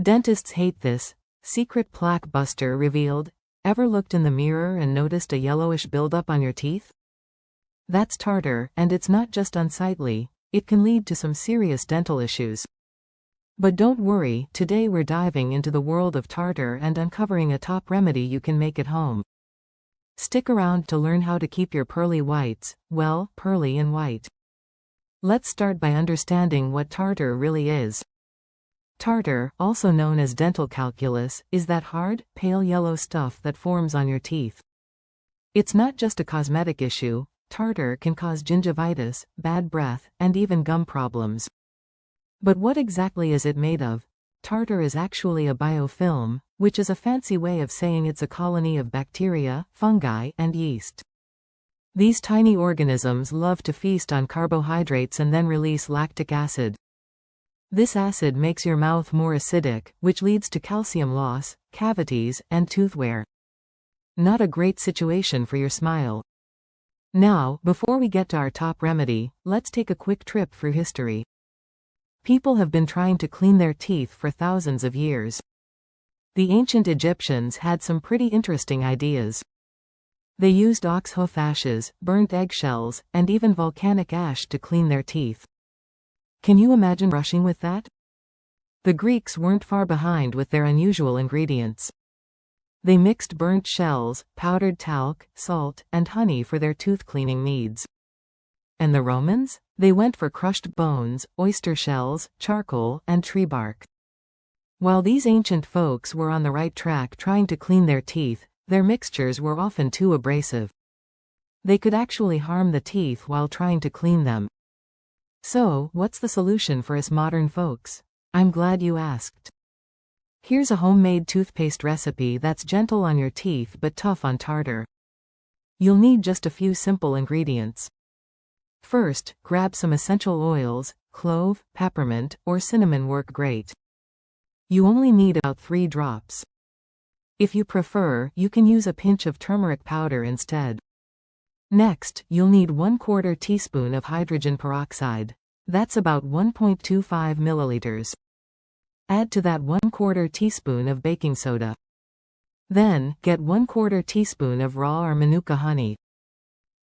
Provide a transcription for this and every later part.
Dentists hate this. Secret plaque buster revealed. Ever looked in the mirror and noticed a yellowish buildup on your teeth? That's tartar, and it's not just unsightly, it can lead to some serious dental issues. But don't worry, today we're diving into the world of tartar and uncovering a top remedy you can make at home. Stick around to learn how to keep your pearly whites, well, pearly and white. Let's start by understanding what tartar really is. Tartar, also known as dental calculus, is that hard, pale yellow stuff that forms on your teeth. It's not just a cosmetic issue. Tartar can cause gingivitis, bad breath, and even gum problems. But what exactly is it made of? Tartar is actually a biofilm, which is a fancy way of saying it's a colony of bacteria, fungi, and yeast. These tiny organisms love to feast on carbohydrates and then release lactic acid. This acid makes your mouth more acidic, which leads to calcium loss, cavities, and tooth wear. Not a great situation for your smile. Now, before we get to our top remedy, let's take a quick trip through history. People have been trying to clean their teeth for thousands of years. The ancient Egyptians had some pretty interesting ideas. They used ox hoof ashes, burnt eggshells, and even volcanic ash to clean their teeth. Can you imagine brushing with that? The Greeks weren't far behind with their unusual ingredients. They mixed burnt shells, powdered talc, salt, and honey for their tooth cleaning needs. And the Romans? They went for crushed bones, oyster shells, charcoal, and tree bark. While these ancient folks were on the right track trying to clean their teeth, their mixtures were often too abrasive. They could actually harm the teeth while trying to clean them. So, what's the solution for us modern folks? I'm glad you asked. Here's a homemade toothpaste recipe that's gentle on your teeth but tough on tartar. You'll need just a few simple ingredients. First, grab some essential oils. Clove, peppermint, or cinnamon work great. You only need about 3 drops. If you prefer, you can use a pinch of turmeric powder instead. Next, you'll need 1/4 teaspoon of hydrogen peroxide. That's about 1.25 milliliters. Add to that 1/4 teaspoon of baking soda. Then, get 1/4 teaspoon of raw or manuka honey.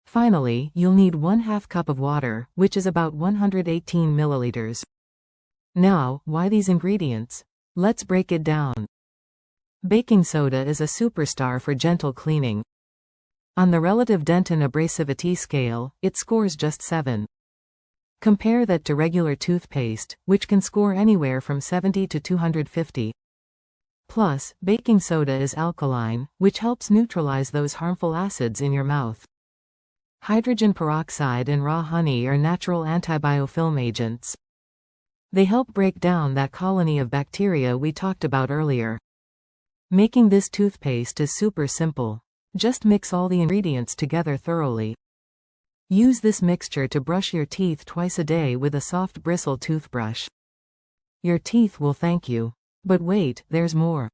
Finally, you'll need 1/2 cup of water, which is about 118 milliliters. Now, why these ingredients? Let's break it down. Baking soda is a superstar for gentle cleaning. On the relative dentin abrasivity scale, it scores just 7. Compare that to regular toothpaste, which can score anywhere from 70 to 250. Plus, baking soda is alkaline, which helps neutralize those harmful acids in your mouth. Hydrogen peroxide and raw honey are natural antibiofilm agents. They help break down that colony of bacteria we talked about earlier. Making this toothpaste is super simple. Just mix all the ingredients together thoroughly. Use this mixture to brush your teeth twice a day with a soft bristle toothbrush. Your teeth will thank you. But wait, there's more.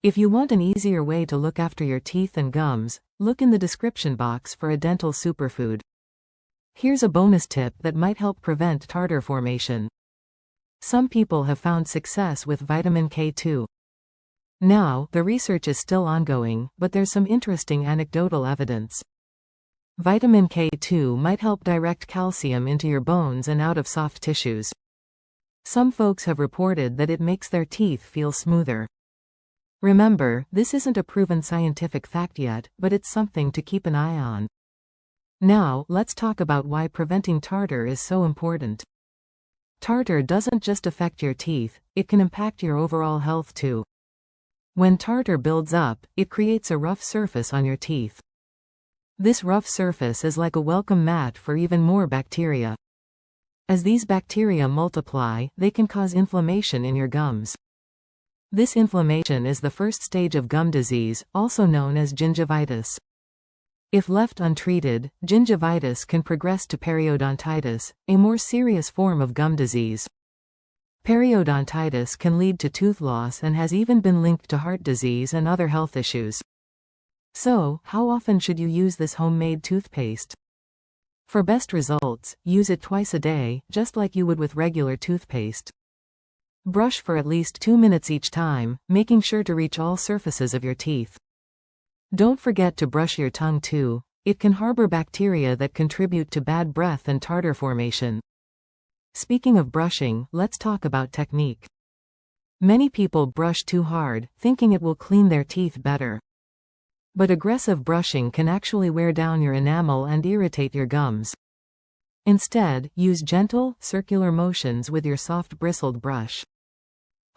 If you want an easier way to look after your teeth and gums, look in the description box for a dental superfood. Here's a bonus tip that might help prevent tartar formation. Some people have found success with vitamin K2. Now, the research is still ongoing, but there's some interesting anecdotal evidence. Vitamin K2 might help direct calcium into your bones and out of soft tissues. Some folks have reported that it makes their teeth feel smoother. Remember, this isn't a proven scientific fact yet, but it's something to keep an eye on. Now, let's talk about why preventing tartar is so important. Tartar doesn't just affect your teeth, it can impact your overall health too. When tartar builds up, it creates a rough surface on your teeth. This rough surface is like a welcome mat for even more bacteria. As these bacteria multiply, they can cause inflammation in your gums. This inflammation is the first stage of gum disease, also known as gingivitis. If left untreated, gingivitis can progress to periodontitis, a more serious form of gum disease. Periodontitis can lead to tooth loss and has even been linked to heart disease and other health issues. So, how often should you use this homemade toothpaste? For best results, use it twice a day, just like you would with regular toothpaste. Brush for at least 2 minutes each time, making sure to reach all surfaces of your teeth. Don't forget to brush your tongue too. It can harbor bacteria that contribute to bad breath and tartar formation. Speaking of brushing, let's talk about technique. Many people brush too hard, thinking it will clean their teeth better. But aggressive brushing can actually wear down your enamel and irritate your gums. Instead, use gentle, circular motions with your soft bristled brush.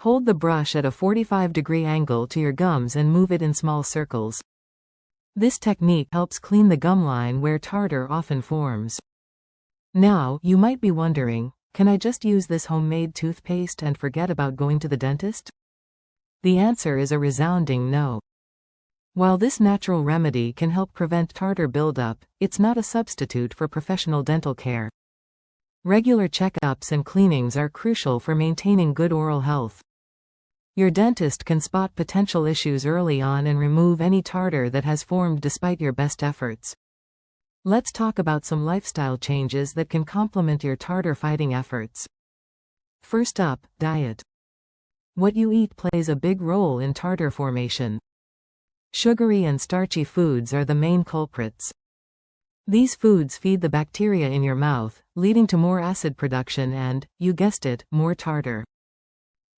Hold the brush at a 45-degree angle to your gums and move it in small circles. This technique helps clean the gum line where tartar often forms. Now, you might be wondering, can I just use this homemade toothpaste and forget about going to the dentist? The answer is a resounding no. While this natural remedy can help prevent tartar buildup, it's not a substitute for professional dental care. Regular checkups and cleanings are crucial for maintaining good oral health. Your dentist can spot potential issues early on and remove any tartar that has formed despite your best efforts. Let's talk about some lifestyle changes that can complement your tartar-fighting efforts. First up, diet. What you eat plays a big role in tartar formation. Sugary and starchy foods are the main culprits. These foods feed the bacteria in your mouth, leading to more acid production and, you guessed it, more tartar.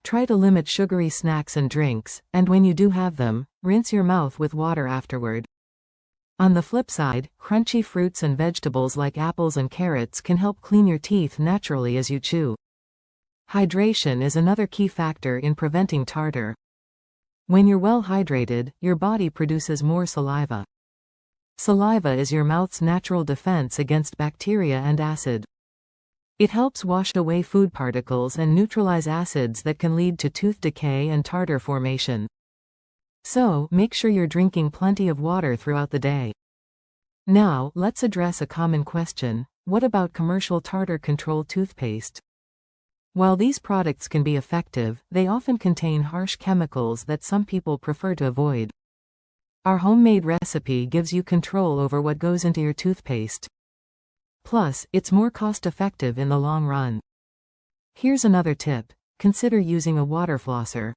Try to limit sugary snacks and drinks, and when you do have them, rinse your mouth with water afterward. On the flip side, crunchy fruits and vegetables like apples and carrots can help clean your teeth naturally as you chew. Hydration is another key factor in preventing tartar. When you're well hydrated, your body produces more saliva. Saliva is your mouth's natural defense against bacteria and acid. It helps wash away food particles and neutralize acids that can lead to tooth decay and tartar formation. So, make sure you're drinking plenty of water throughout the day. Now, let's address a common question: what about commercial tartar control toothpaste? While these products can be effective, they often contain harsh chemicals that some people prefer to avoid. Our homemade recipe gives you control over what goes into your toothpaste. Plus, it's more cost-effective in the long run. Here's another tip: consider using a water flosser.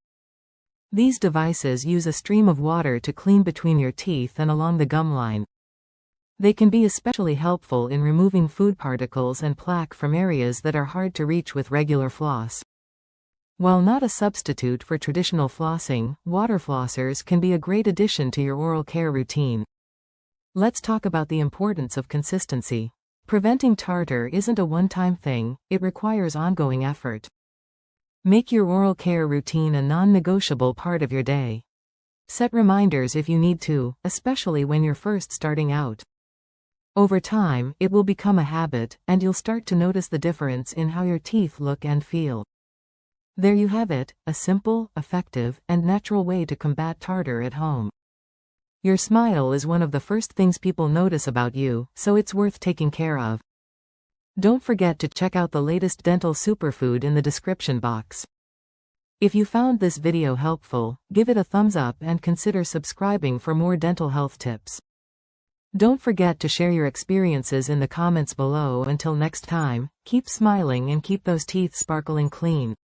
These devices use a stream of water to clean between your teeth and along the gum line. They can be especially helpful in removing food particles and plaque from areas that are hard to reach with regular floss. While not a substitute for traditional flossing, water flossers can be a great addition to your oral care routine. Let's talk about the importance of consistency. Preventing tartar isn't a one-time thing, it requires ongoing effort. Make your oral care routine a non-negotiable part of your day. Set reminders if you need to, especially when you're first starting out. Over time, it will become a habit, and you'll start to notice the difference in how your teeth look and feel. There you have it, a simple, effective, and natural way to combat tartar at home. Your smile is one of the first things people notice about you, so it's worth taking care of. Don't forget to check out the latest dental superfood in the description box. If you found this video helpful, give it a thumbs up and consider subscribing for more dental health tips. Don't forget to share your experiences in the comments below. Until next time, keep smiling and keep those teeth sparkling clean.